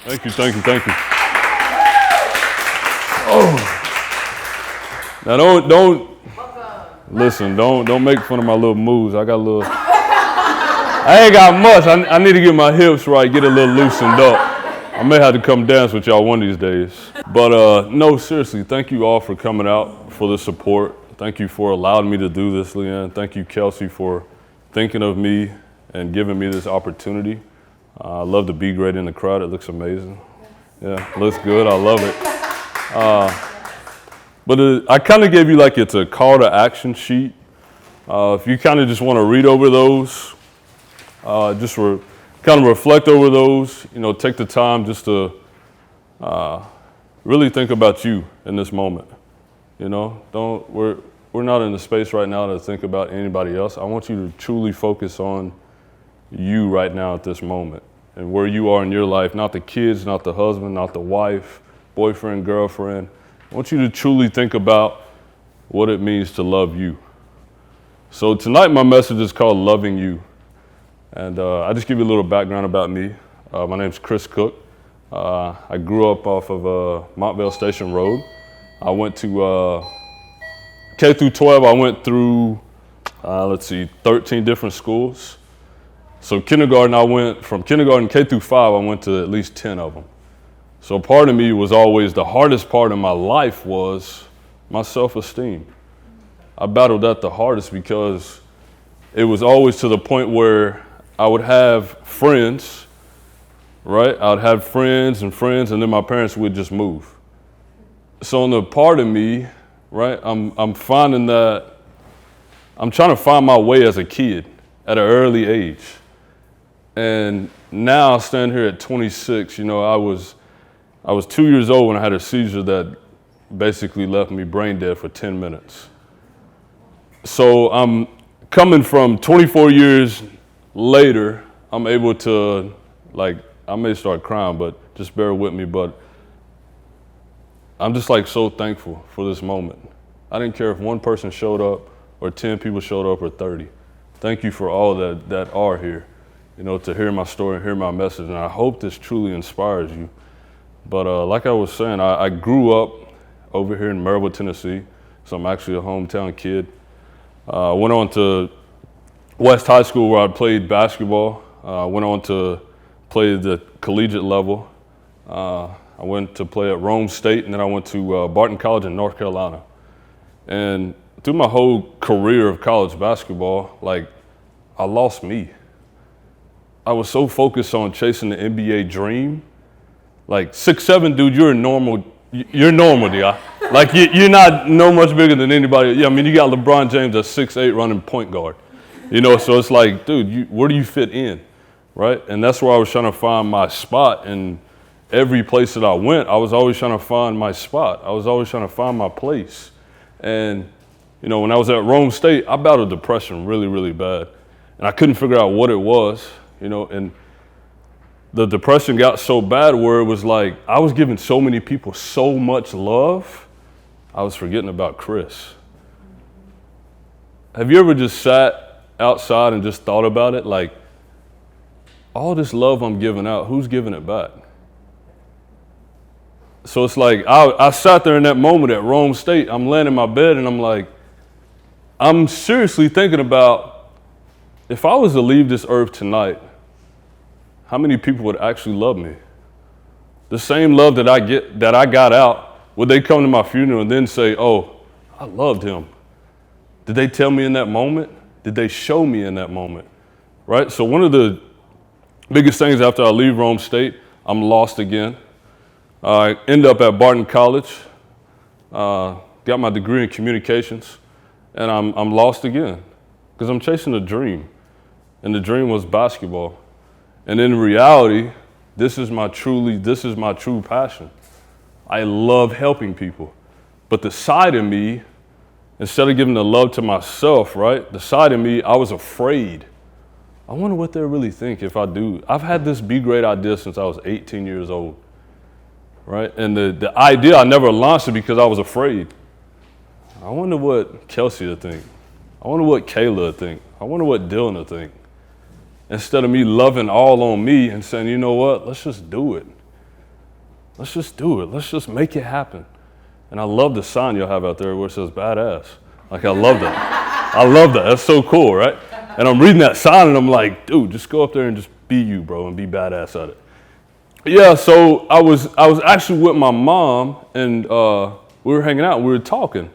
Thank you, thank you, thank you. Oh. Now don't listen, don't make fun of my little moves. I ain't got much. I need to get my hips right, get a little loosened up. I may have to come dance with y'all one of these days. But no, seriously, thank you all for coming out, for the support. Thank you for allowing me to do this, Leanne. Thank you, Kelsey, for thinking of me and giving me this opportunity. I love the Be Great in the crowd. It looks amazing. Yeah, looks good. I love it. But I kind of gave you like it's a call to action sheet. If you kind of just want to read over those, kind of reflect over those, take the time just to really think about you in this moment. We're not in the space right now to think about anybody else. I want you to truly focus on you right now at this moment and where you are in your life, not the kids, not the husband, not the wife, boyfriend, girlfriend. I want you to truly think about what it means to love you. So tonight my message is called Loving You. And I just give you a little background about me. My name's Chris Cook. I grew up off of Montvale Station Road. I went to K through 12. I went through, 13 different schools. So from kindergarten K through 5, I went to at least 10 of them. So part of me was always, the hardest part of my life was my self-esteem. I battled that the hardest because it was always to the point where I would have friends, right? I would have friends, and then my parents would just move. So in the part of me, right, I'm finding that I'm trying to find my way as a kid at an early age. And now I stand here at 26, I was 2 years old when I had a seizure that basically left me brain dead for 10 minutes. So I'm coming from 24 years later, I'm able to, I may start crying, but just bear with me, but I'm just so thankful for this moment. I didn't care if one person showed up or 10 people showed up or 30. Thank you for all that are here, to hear my story and hear my message, and I hope this truly inspires you. But like I was saying, I grew up over here in Maryville, Tennessee, so I'm actually a hometown kid. I went on to West High School where I played basketball. I went on to play the collegiate level. I went to play at Rome State, and then I went to Barton College in North Carolina. And through my whole career of college basketball, I lost me. I was so focused on chasing the NBA dream. 6'7", dude, you're normal, D. You're not no much bigger than anybody. Yeah, I mean, you got LeBron James at 6'8" running point guard. So it's dude, where do you fit in, right? And that's where I was trying to find my spot. And every place that I went, I was always trying to find my spot. I was always trying to find my place. And, when I was at Rome State, I battled depression really, really bad. And I couldn't figure out what it was, and the depression got so bad where it was I was giving so many people so much love, I was forgetting about Chris. Have you ever just sat outside and just thought about it? All this love I'm giving out, who's giving it back? So it's I sat there in that moment at Rome State. I'm laying in my bed and I'm seriously thinking about, if I was to leave this earth tonight, how many people would actually love me? The same love that I got out, would they come to my funeral and then say, oh, I loved him? Did they tell me in that moment? Did they show me in that moment? Right? So one of the biggest things after I leave Rome State, I'm lost again. I end up at Barton College, got my degree in communications, and I'm lost again because I'm chasing a dream, and the dream was basketball. And in reality, this is my true passion. I love helping people. But the side of me, instead of giving the love to myself, right? The side of me, I was afraid. I wonder what they'll really think if I do. I've had this Be Great idea since I was 18 years old, right? And the idea, I never launched it because I was afraid. I wonder what Kelsey would think. I wonder what Kayla would think. I wonder what Dylan would think. Instead of me loving all on me and saying, you know what, let's just do it. Let's just do it. Let's just make it happen. And I love the sign you'll have out there where it says badass. Like, I love that. I love that. That's so cool, right? And I'm reading that sign and I'm like, dude, just go up there and just be you, bro, and be badass at it. Yeah, so I was actually with my mom and we were hanging out and we were talking.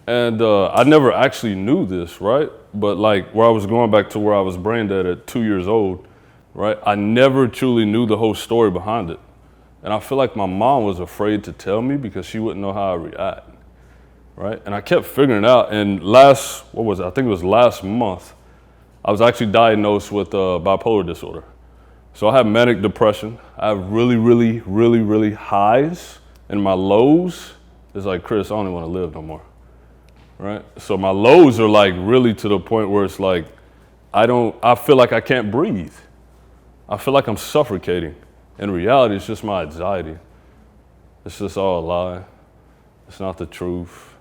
And I never actually knew this, right? But like where I was going back to where I was brain dead at 2 years old, right? I never truly knew the whole story behind it. And I feel like my mom was afraid to tell me because she wouldn't know how I react, right? And I kept figuring it out. And I think it was last month, I was actually diagnosed with bipolar disorder. So I have manic depression. I have really, really, really, really highs, and my lows is like, Chris, I don't even want to live no more, right? So my lows are like really to the point where it's like, I feel like I can't breathe. I feel like I'm suffocating. In reality, it's just my anxiety. It's just all a lie. It's not the truth.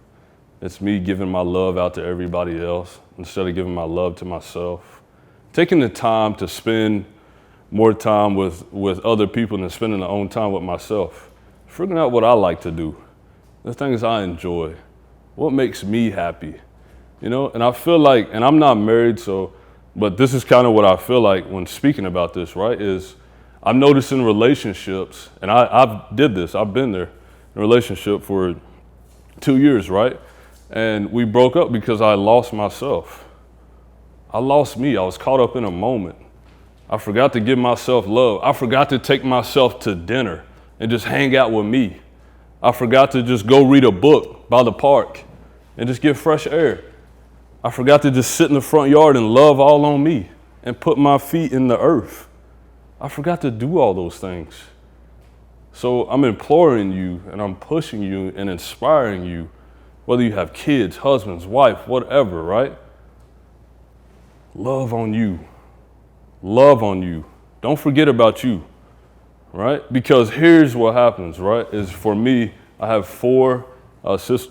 It's me giving my love out to everybody else instead of giving my love to myself. Taking the time to spend more time with other people than spending my own time with myself. Figuring out what I like to do, the things I enjoy, what makes me happy, you know? And I feel like, and I'm not married, but this is kind of what I feel like when speaking about this, right? Is I'm noticing relationships, and I've been there in a relationship for 2 years, right? And we broke up because I lost myself. I lost me. I was caught up in a moment. I forgot to give myself love. I forgot to take myself to dinner and just hang out with me. I forgot to just go read a book by the park and just get fresh air. I forgot to just sit in the front yard and love all on me and put my feet in the earth. I forgot to do all those things. So I'm imploring you and I'm pushing you and inspiring you, whether you have kids, husbands, wife, whatever, right? Love on you. Love on you. Don't forget about you, right? Because here's what happens, right? Is for me, I have 4 sisters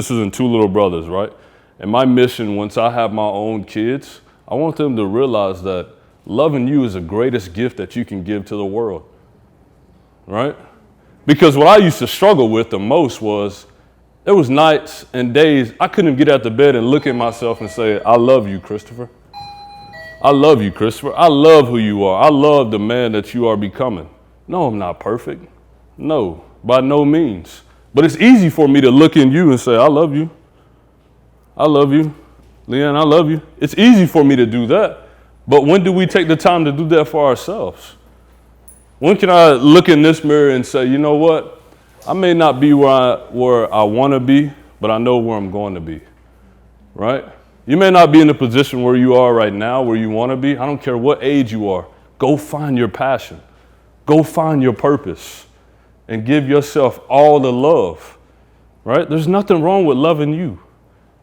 and 2 little brothers, right? And my mission, once I have my own kids, I want them to realize that loving you is the greatest gift that you can give to the world, right? Because what I used to struggle with the most was there was nights and days I couldn't get out of bed and look at myself and say, I love you, Christopher. I love you, Christopher. I love who you are. I love the man that you are becoming. No, I'm not perfect. No, by no means. But it's easy for me to look in you and say, I love you. I love you. Leanne, I love you. It's easy for me to do that. But when do we take the time to do that for ourselves? When can I look in this mirror and say, you know what? I may not be where I want to be, but I know where I'm going to be, right? You may not be in the position where you are right now, where you want to be. I don't care what age you are. Go find your passion. Go find your purpose and give yourself all the love, right? There's nothing wrong with loving you.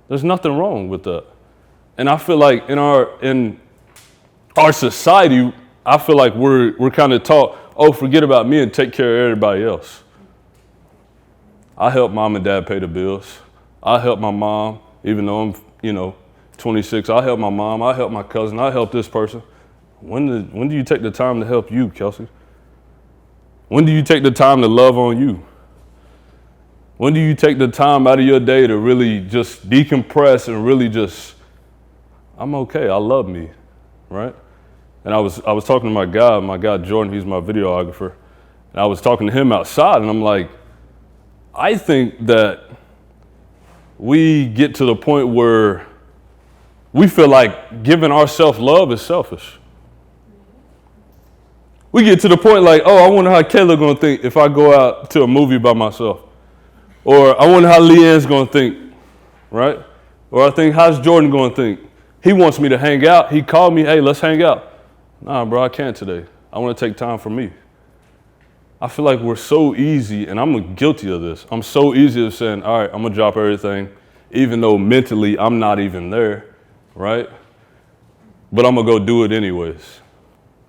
There's nothing wrong with that. And I feel like in our society, I feel like we're kind of taught, oh, forget about me and take care of everybody else. I help mom and dad pay the bills. I help my mom, even though I'm, 26. I help my mom. I help my cousin. I help this person. When do you take the time to help you, Kelsey? When do you take the time to love on you? When do you take the time out of your day to really just decompress and really just, I'm okay, I love me, right? And I was talking to my guy Jordan, he's my videographer, and I was talking to him outside, and I'm like, I think that we get to the point where we feel like giving ourselves love is selfish. We get to the point like, oh, I wonder how Kayla gonna think if I go out to a movie by myself. Or I wonder how Leanne's gonna think, right? Or I think, how's Jordan gonna think? He wants me to hang out. He called me, hey, let's hang out. Nah, bro, I can't today. I wanna take time for me. I feel like we're so easy, and I'm guilty of this. I'm so easy of saying, all right, I'm gonna drop everything, even though mentally I'm not even there, right? But I'm gonna go do it anyways.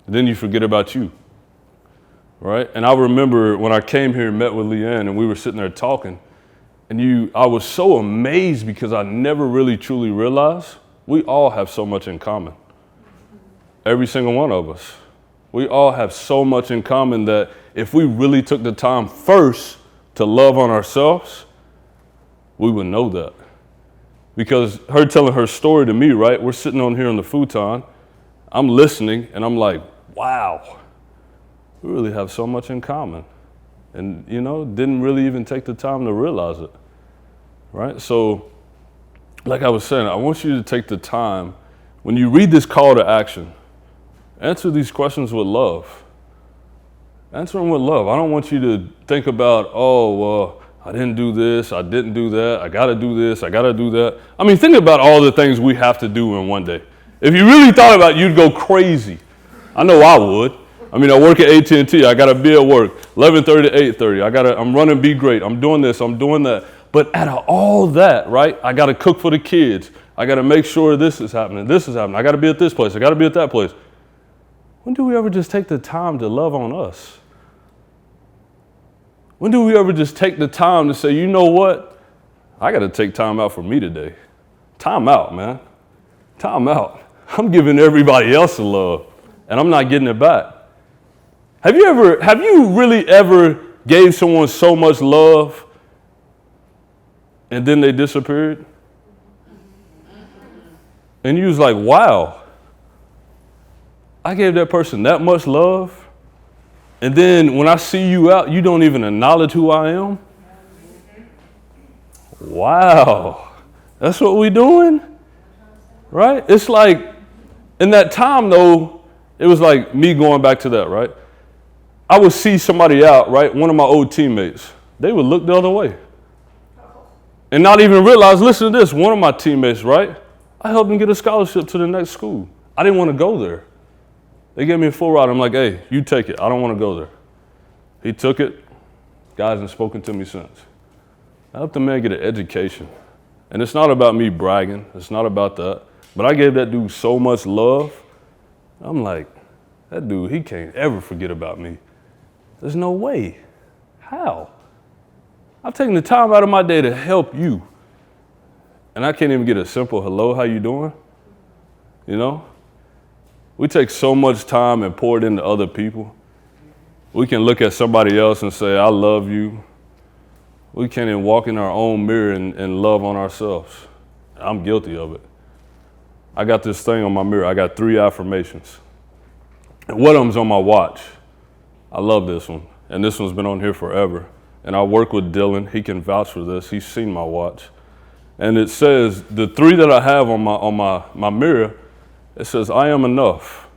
And then you forget about you, right? And I remember when I came here and met with Leanne and we were sitting there talking, and I was so amazed because I never really truly realized we all have so much in common. Every single one of us. We all have so much in common that if we really took the time first to love on ourselves, we would know that. Because her telling her story to me, right? We're sitting on here on the futon. I'm listening and I'm like, wow, we really have so much in common. And, didn't really even take the time to realize it, right? So, like I was saying, I want you to take the time, when you read this call to action, answer these questions with love. Answer them with love. I don't want you to think about, I didn't do this, I didn't do that, I gotta do this, I gotta do that. I mean, think about all the things we have to do in one day. If you really thought about it, you'd go crazy. I know I would. I work at AT&T, I gotta be at work, 11:30 to 8:30, I'm running Be Great, I'm doing this, I'm doing that. But out of all that, right, I gotta cook for the kids, I gotta make sure this is happening, I gotta be at this place, I gotta be at that place. When do we ever just take the time to love on us? When do we ever just take the time to say, you know what? I got to take time out for me today. Time out, man. Time out. I'm giving everybody else a love, and I'm not getting it back. Have you really ever gave someone so much love and then they disappeared? And you was like, wow, I gave that person that much love, and then when I see you out, you don't even acknowledge who I am? Wow, that's what we doing? Right? It's like, in that time though, it was like me going back to that, right? I would see somebody out, right? One of my old teammates, they would look the other way. And not even realize, listen to this, one of my teammates, right? I helped him get a scholarship to the next school. I didn't want to go there. They gave me a full ride. I'm like, hey, you take it. I don't want to go there. He took it. God hasn't spoken to me since. I helped the man get an education. And it's not about me bragging. It's not about that. But I gave that dude so much love. I'm like, that dude, he can't ever forget about me. There's no way. How? I've taken the time out of my day to help you. And I can't even get a simple hello, how you doing? We take so much time and pour it into other people. We can look at somebody else and say, I love you. We can't even walk in our own mirror and love on ourselves. I'm guilty of it. I got this thing on my mirror. I got 3 affirmations. And one of them's on my watch. I love this one. And this one's been on here forever. And I work with Dylan. He can vouch for this. He's seen my watch. And it says, the 3 that I have on my mirror, it says, I am enough.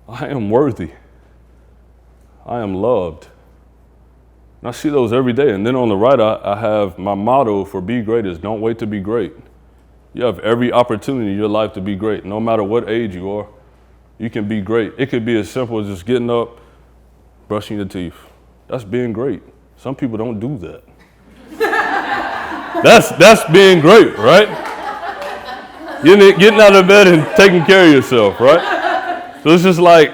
I am worthy. I am loved. And I see those every day. And then on the right, I have my motto for Be Great is don't wait to be great. You have every opportunity in your life to be great. No matter what age you are, you can be great. It could be as simple as just getting up, brushing your teeth. That's being great. Some people don't do that. That's being great, right? Getting out of bed and taking care of yourself, right? So it's just like,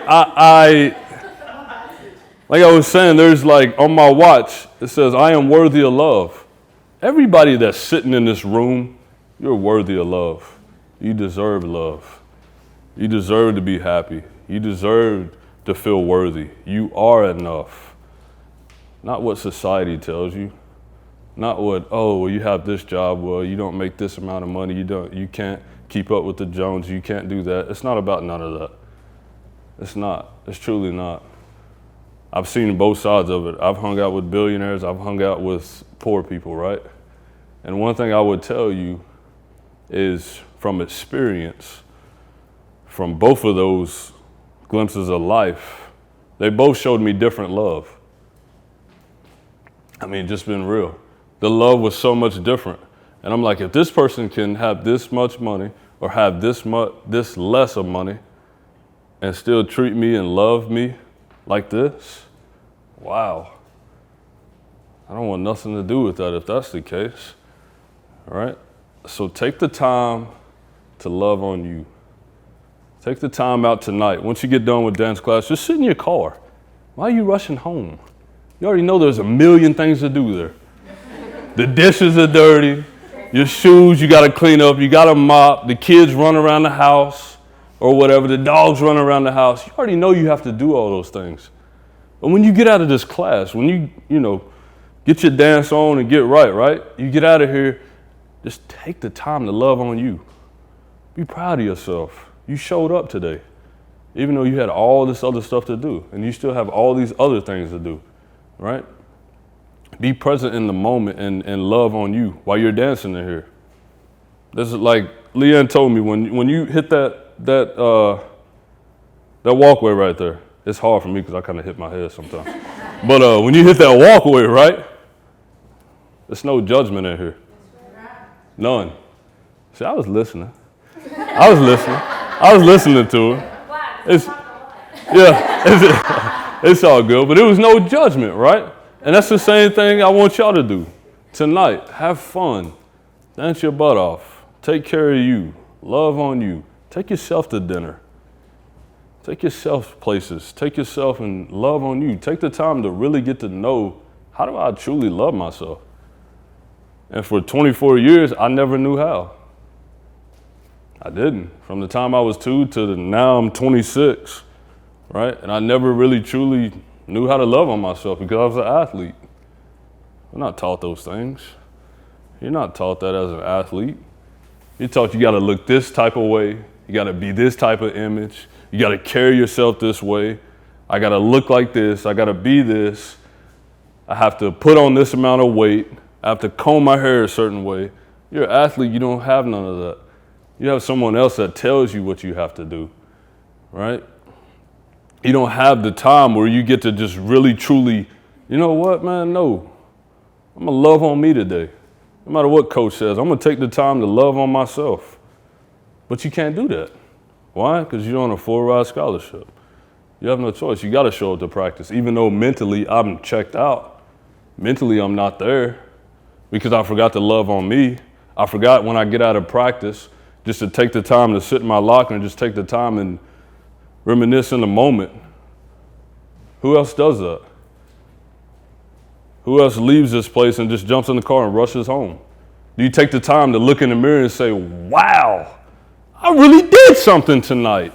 like I was saying, there's like on my watch, it says, I am worthy of love. Everybody that's sitting in this room, you're worthy of love. You deserve love. You deserve to be happy. You deserve to feel worthy. You are enough. Not what society tells you. Not what, you have this job, well, you don't make this amount of money, you can't keep up with the Jones, you can't do that. It's not about none of that. It's not. It's truly not. I've seen both sides of it. I've hung out with billionaires, I've hung out with poor people, right? And one thing I would tell you is from experience, from both of those glimpses of life, they both showed me different love. Just being real. The love was so much different. And I'm like, if this person can have this much money or have this less of money and still treat me and love me like this, wow. I don't want nothing to do with that if that's the case, all right? So take the time to love on you. Take the time out tonight. Once you get done with dance class, just sit in your car. Why are you rushing home? You already know there's a million things to do there. The dishes are dirty. Your shoes you got to clean up. You got to mop. The kids run around the house. or whatever. The dogs run around the house. You already know you have to do all those things. But when you get out of this class, when you get your dance on and get right? You get out of here, just take the time to love on you. Be proud of yourself. You showed up today, even though you had all this other stuff to do, and you still have all these other things to do, right? Be present in the moment and love on you while you're dancing in here. This is like Leanne told me, when you hit that walkway right there, it's hard for me because I kind of hit my head sometimes. But when you hit that walkway, right, there's no judgment in here. None. See, I was listening. I was listening to her. It's all good, but it was no judgment, right? And that's the same thing I want y'all to do tonight. Have fun. Dance your butt off. Take care of you. Love on you. Take yourself to dinner. Take yourself places. Take yourself and love on you. Take the time to really get to know, how do I truly love myself? And for 24 years, I never knew how. I didn't. From the time I was 2 to now I'm 26, right? And I never really truly knew how to love on myself because I was an athlete. I'm not taught those things. You're not taught that as an athlete. You're taught you gotta look this type of way. You gotta be this type of image. You gotta carry yourself this way. I gotta look like this. I gotta be this. I have to put on this amount of weight. I have to comb my hair a certain way. You're an athlete, you don't have none of that. You have someone else that tells you what you have to do, right? You don't have the time where you get to just really, truly, you know what, man, no. I'm gonna love on me today. No matter what coach says, I'm gonna take the time to love on myself. But you can't do that. Why? Because you're on a full-ride scholarship. You have no choice. You gotta show up to practice. Even though mentally I'm checked out, mentally I'm not there because I forgot to love on me. I forgot when I get out of practice just to take the time to sit in my locker and just take the time and reminisce in the moment. Who else does that? Who else leaves this place and just jumps in the car and rushes home? Do you take the time to look in the mirror and say, wow, I really did something tonight.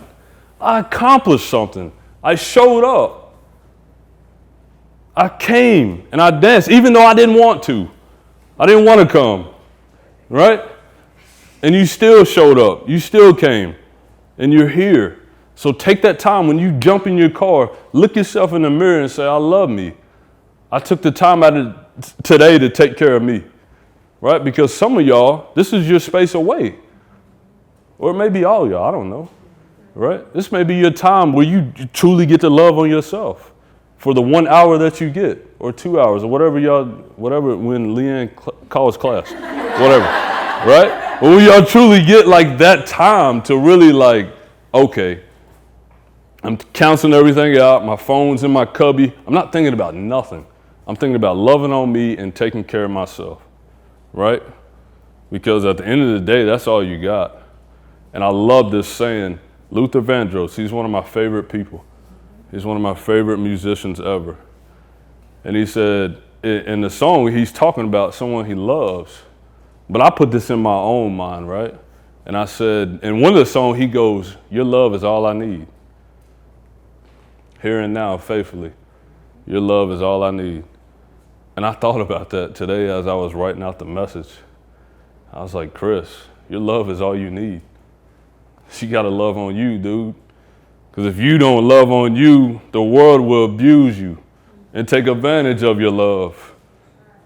I accomplished something. I showed up. I came and I danced, even though I didn't want to. I didn't want to come, right? And you still showed up. You still came. And you're here. So take that time when you jump in your car, look yourself in the mirror and say, I love me. I took the time out of today to take care of me, right? Because some of y'all, this is your space away. Or maybe all y'all, I don't know, right? This may be your time where you truly get to love on yourself for the 1 hour that you get, or 2 hours, or whatever when Leanne calls class, whatever, right? But when y'all truly get like that time to really like, okay, I'm canceling everything out. My phone's in my cubby. I'm not thinking about nothing. I'm thinking about loving on me and taking care of myself, right? Because at the end of the day, that's all you got. And I love this saying. Luther Vandross, he's one of my favorite people. He's one of my favorite musicians ever. And he said, in the song, he's talking about someone he loves. But I put this in my own mind, right? And I said, in one of the songs, he goes, your love is all I need. Here and now, faithfully. Your love is all I need. And I thought about that today as I was writing out the message. I was like, Chris, your love is all you need. You gotta love on you, dude. Because if you don't love on you, the world will abuse you and take advantage of your love.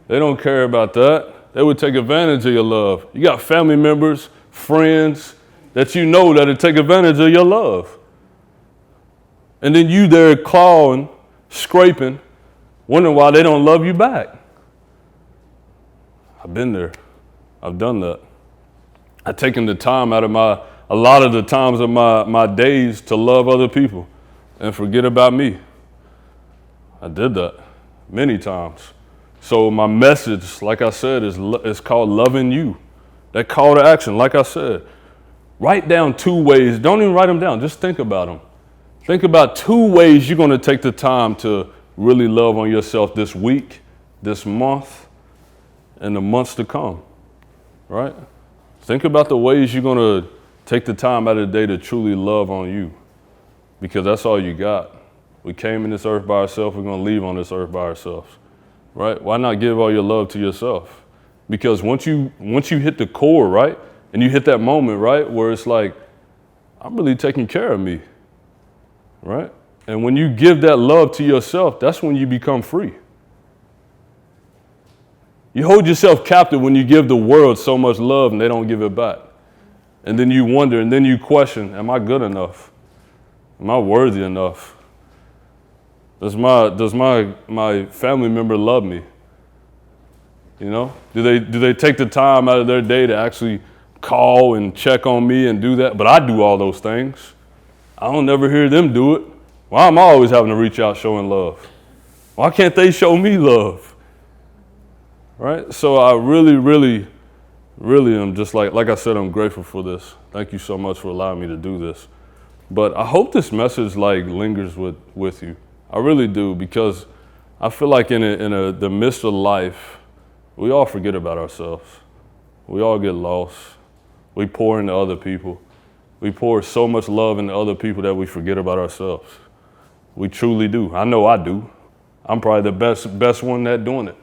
They don't care about that. They would take advantage of your love. You got family members, friends that you know that'll take advantage of your love. And then you there clawing, scraping, wondering why they don't love you back. I've been there. I've done that. I've taken the time out of a lot of the times of my days to love other people and forget about me. I did that many times. So my message, like I said, is called loving you. That call to action, like I said. Write down 2 ways. Don't even write them down. Just think about them. Think about 2 ways you're going to take the time to really love on yourself this week, this month, and the months to come, right? Think about the ways you're going to Take the time out of the day to truly love on you, because that's all you got. We came in this earth by ourselves. We're going to leave on this earth by ourselves, right? Why not give all your love to yourself? Because once you hit the core, right, and you hit that moment, right, where it's like, I'm really taking care of me, right? And when you give that love to yourself, that's when you become free. You hold yourself captive when you give the world so much love and they don't give it back. And then you wonder, and then you question, am I good enough? Am I worthy enough? Does my family member love me? You know, do they take the time out of their day to actually call and check on me and do that? But I do all those things. I don't never hear them do it. Why am I always having to reach out showing love? Why can't they show me love? Right? So I really am just like I said, I'm grateful for this. Thank you so much for allowing me to do this. But I hope this message lingers with you. I really do, because I feel like in the midst of life, we all forget about ourselves. We all get lost. We pour into other people. We pour so much love into other people that we forget about ourselves. We truly do. I know I do. I'm probably the best one at doing it.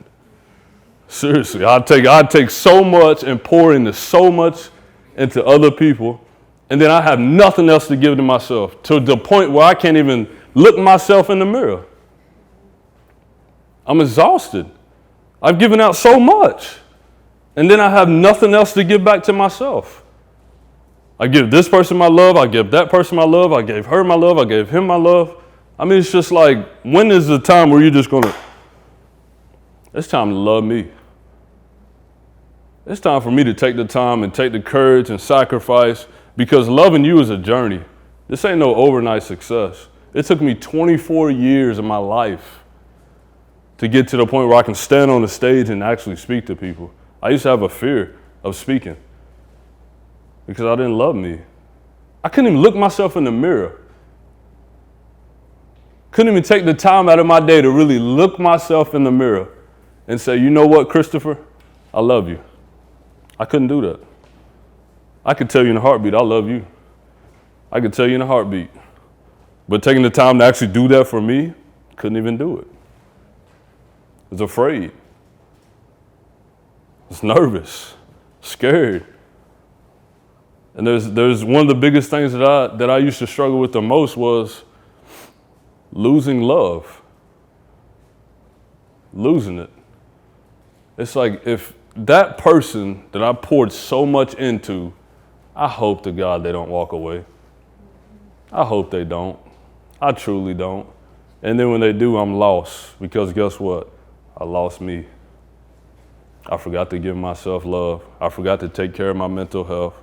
Seriously, I'd take so much and pour into so much into other people, and then I have nothing else to give to myself, to the point where I can't even look myself in the mirror. I'm exhausted. I've given out so much, and then I have nothing else to give back to myself. I give this person my love, I give that person my love, I gave her my love, I gave him my love. I mean, it's just like, when is the time where you're just gonna, it's time to love me. It's time for me to take the time and take the courage and sacrifice, because loving you is a journey. This ain't no overnight success. It took me 24 years of my life to get to the point where I can stand on the stage and actually speak to people. I used to have a fear of speaking because I didn't love me. I couldn't even look myself in the mirror. Couldn't even take the time out of my day to really look myself in the mirror and say, you know what, Christopher, I love you. I couldn't do that. I could tell you in a heartbeat, I love you. I could tell you in a heartbeat. But taking the time to actually do that for me, couldn't even do it. I was afraid. I was nervous, scared. And there's one of the biggest things that I used to struggle with the most was losing love. Losing it. It's like, if that person that I poured so much into, I hope to God they don't walk away. I hope they don't. I truly don't. And then when they do, I'm lost, because guess what? I lost me. I forgot to give myself love. I forgot to take care of my mental health.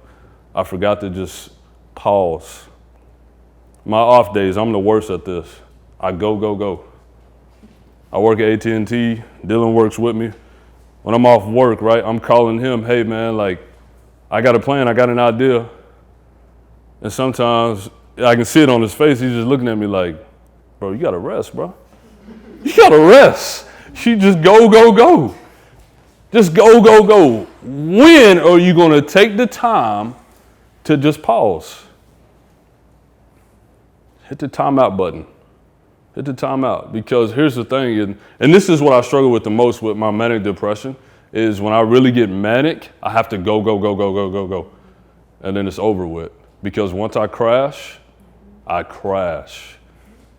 I forgot to just pause. My off days, I'm the worst at this. I go. I work at AT&T. Dylan works with me. When I'm off work, right, I'm calling him, hey man, like, I got a plan, I got an idea. And sometimes I can see it on his face, he's just looking at me like, bro, you gotta rest, bro. You gotta rest. You just go. Just go. When are you gonna take the time to just pause? Hit the timeout button. Hit the timeout. Because here's the thing, and this is what I struggle with the most with my manic depression, is when I really get manic, I have to go. And then it's over with. Because once I crash.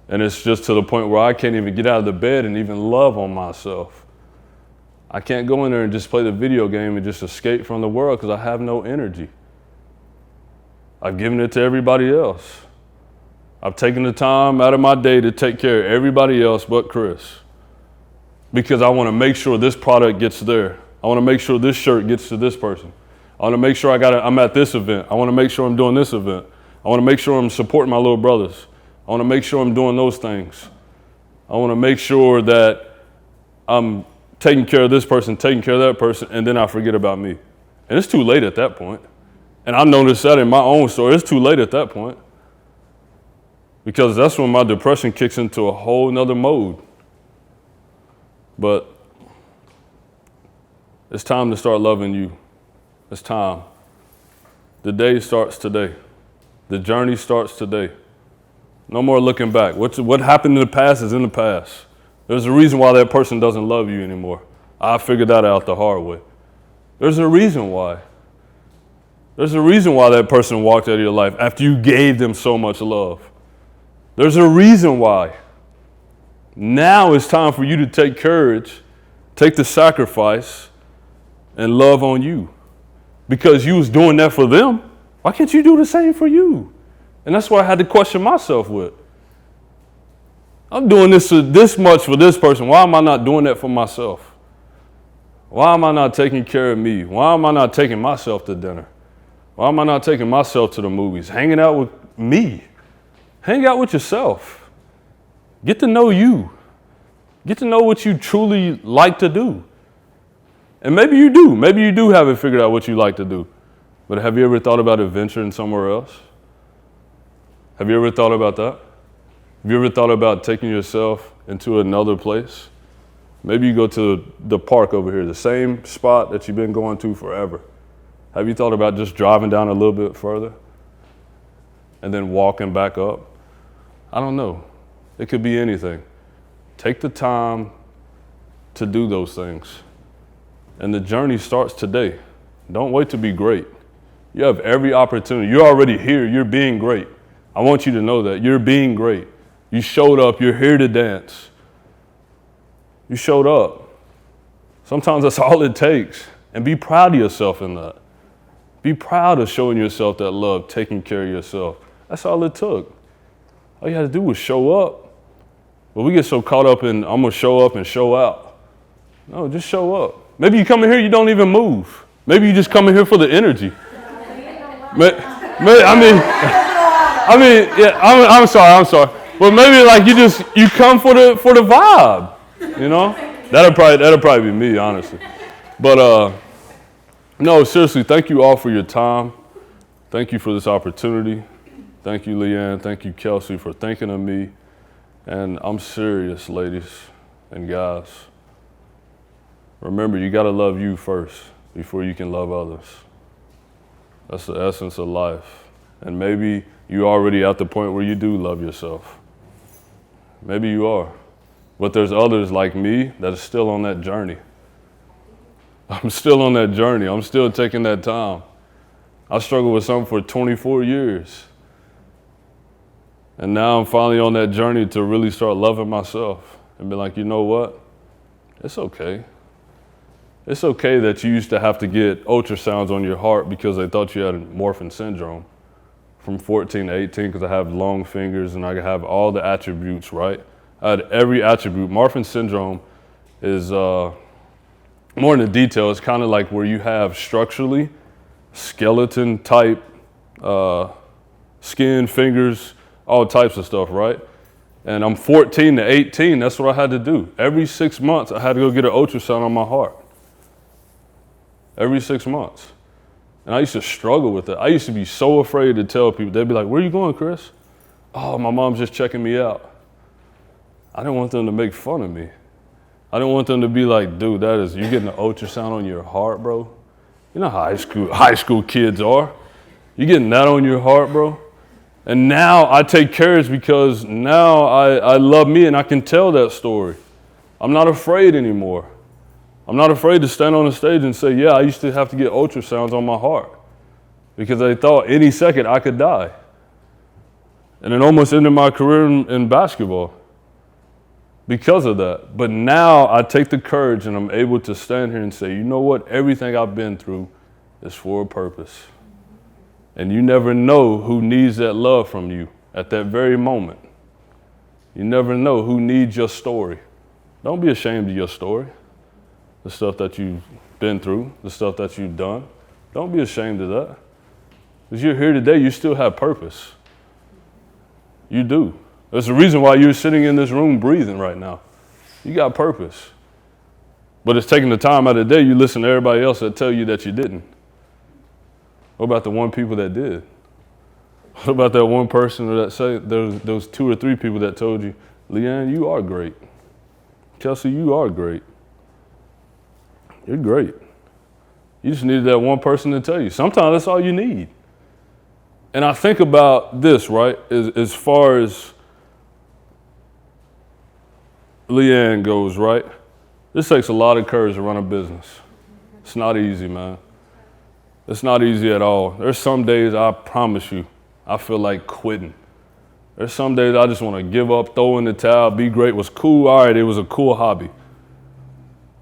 And it's just to the point where I can't even get out of the bed and even love on myself. I can't go in there and just play the video game and just escape from the world because I have no energy. I've given it to everybody else. I've taken the time out of my day to take care of everybody else but Chris. Because I want to make sure this product gets there. I want to make sure this shirt gets to this person. I want to make sure I'm at this event. I want to make sure I'm doing this event. I want to make sure I'm supporting my little brothers. I want to make sure I'm doing those things. I want to make sure that I'm taking care of this person, taking care of that person, and then I forget about me. And it's too late at that point. And I noticed that in my own story. It's too late at that point. Because that's when my depression kicks into a whole nother mode. But it's time to start loving you. It's time. The day starts today. The journey starts today. No more looking back. What happened in the past is in the past. There's a reason why that person doesn't love you anymore. I figured that out the hard way. There's a reason why. There's a reason why that person walked out of your life after you gave them so much love. There's a reason why. Now it's time for you to take courage, take the sacrifice, and love on you. Because you was doing that for them, why can't you do the same for you? And that's what I had to question myself with. I'm doing this much for this person. Why am I not doing that for myself? Why am I not taking care of me? Why am I not taking myself to dinner? Why am I not taking myself to the movies? Hanging out with me. Hang out with yourself. Get to know you. Get to know what you truly like to do. And maybe you do. Maybe you do have it figured out what you like to do. But have you ever thought about adventuring somewhere else? Have you ever thought about that? Have you ever thought about taking yourself into another place? Maybe you go to the park over here, the same spot that you've been going to forever. Have you thought about just driving down a little bit further and then walking back up? I don't know. It could be anything. Take the time to do those things. And the journey starts today. Don't wait to be great. You have every opportunity. You're already here. You're being great. I want you to know that. You're being great. You showed up. You're here to dance. You showed up. Sometimes that's all it takes. And be proud of yourself in that. Be proud of showing yourself that love, taking care of yourself. That's all it took. All you had to do was show up. But we get so caught up in, I'm going to show up and show out. No, just show up. Maybe you come in here, you don't even move. Maybe you just come in here for the energy. I'm sorry. But maybe like you come for the vibe, you know? That'll probably be me, honestly. But no, seriously, thank you all for your time. Thank you for this opportunity. Thank you, Leanne. Thank you, Kelsey, for thinking of me. And I'm serious, ladies and guys. Remember, you got to love you first before you can love others. That's the essence of life. And maybe you're already at the point where you do love yourself. Maybe you are. But there's others like me that are still on that journey. I'm still on that journey. I'm still taking that time. I struggled with something for 24 years. And now I'm finally on that journey to really start loving myself and be like, you know what? It's okay. It's okay that you used to have to get ultrasounds on your heart because they thought you had Marfan syndrome from 14 to 18 because I have long fingers and I have all the attributes, right? I had every attribute. Marfan syndrome is, more into detail, it's kind of like where you have structurally skeleton type skin, fingers, all types of stuff, right? And I'm 14 to 18, that's what I had to do. Every 6 months, I had to go get an ultrasound on my heart. Every 6 months. And I used to struggle with it. I used to be so afraid to tell people. They'd be like, where are you going, Chris? Oh, my mom's just checking me out. I didn't want them to make fun of me. I didn't want them to be like, dude, you're getting an ultrasound on your heart, bro? You know how high school kids are. You getting that on your heart, bro? And now I take courage because now I love me and I can tell that story. I'm not afraid anymore. I'm not afraid to stand on the stage and say, yeah, I used to have to get ultrasounds on my heart because they thought any second I could die. And it almost ended my career in basketball because of that. But now I take the courage and I'm able to stand here and say, you know what? Everything I've been through is for a purpose. And you never know who needs that love from you at that very moment. You never know who needs your story. Don't be ashamed of your story. The stuff that you've been through, the stuff that you've done. Don't be ashamed of that. Because you're here today, you still have purpose. You do. There's a reason why you're sitting in this room breathing right now. You got purpose. But it's taking the time out of the day, you listen to everybody else that tell you that you didn't. What about the one people that did? What about that one person or that say those 2 or 3 people that told you, Leanne, you are great. Kelsey, you are great. You're great. You just needed that one person to tell you. Sometimes that's all you need. And I think about this, right? As far as Leanne goes, right? This takes a lot of courage to run a business. It's not easy, man. It's not easy at all. There's some days, I promise you, I feel like quitting. There's some days I just want to give up, throw in the towel, be great, was cool. All right, it was a cool hobby.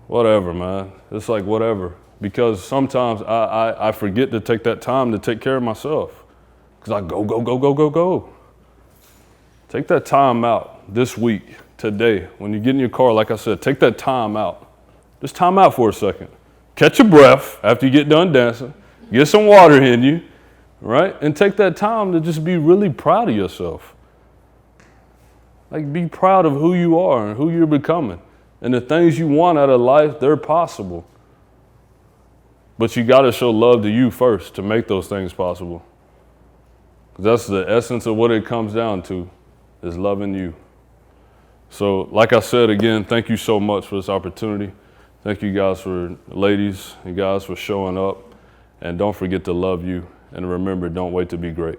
Whatever, man. It's like whatever. Because sometimes I forget to take that time to take care of myself. Because I go. Take that time out this week, today. When you get in your car, like I said, take that time out. Just time out for a second. Catch your breath after you get done dancing. Get some water in you, right? And take that time to just be really proud of yourself. Like, be proud of who you are and who you're becoming. And the things you want out of life, they're possible. But you got to show love to you first to make those things possible. That's the essence of what it comes down to, is loving you. So, like I said, again, thank you so much for this opportunity. Thank you guys ladies and guys for showing up. And don't forget to love you. And remember, don't wait to be great.